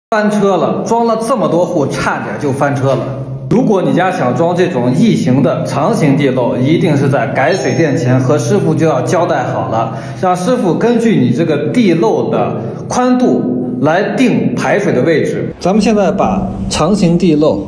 翻车了，装了这么多户，差点就翻车了。如果你家想装这种异形的长形地漏，一定是在改水电前和师傅就要交代好了，让师傅根据你这个地漏的宽度来定排水的位置。咱们现在把长形地漏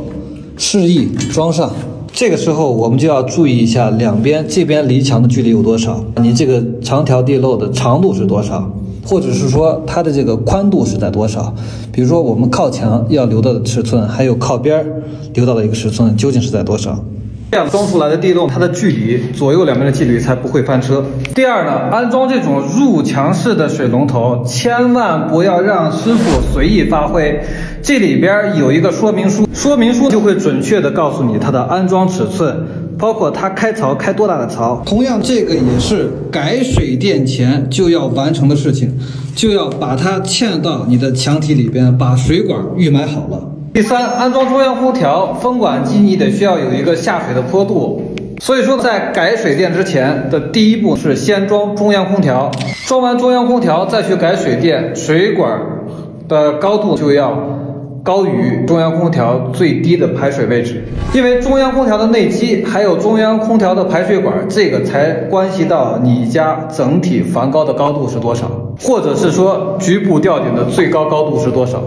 示意装上，这个时候我们就要注意一下两边这边离墙的距离有多少，你这个长条地漏的长度是多少，或者是说它的这个宽度是在多少。比如说我们靠墙要留到的尺寸，还有靠边留到的一个尺寸究竟是在多少。这样装出来的地漏，它的距离左右两边的距离才不会翻车。第二呢，安装这种入墙式的水龙头，千万不要让师傅随意发挥。这里边有一个说明书，说明书就会准确的告诉你它的安装尺寸，包括它开槽开多大的槽。同样，这个也是改水电前就要完成的事情，就要把它嵌到你的墙体里边，把水管预埋好了。第三，安装中央空调，风管机你得需要有一个下水的坡度，所以说在改水电之前的第一步是先装中央空调，装完中央空调再去改水电，水管的高度就要高于中央空调最低的排水位置，因为中央空调的内基还有中央空调的排水管，这个才关系到你家整体防高的高度是多少，或者是说局部吊顶的最高高度是多少。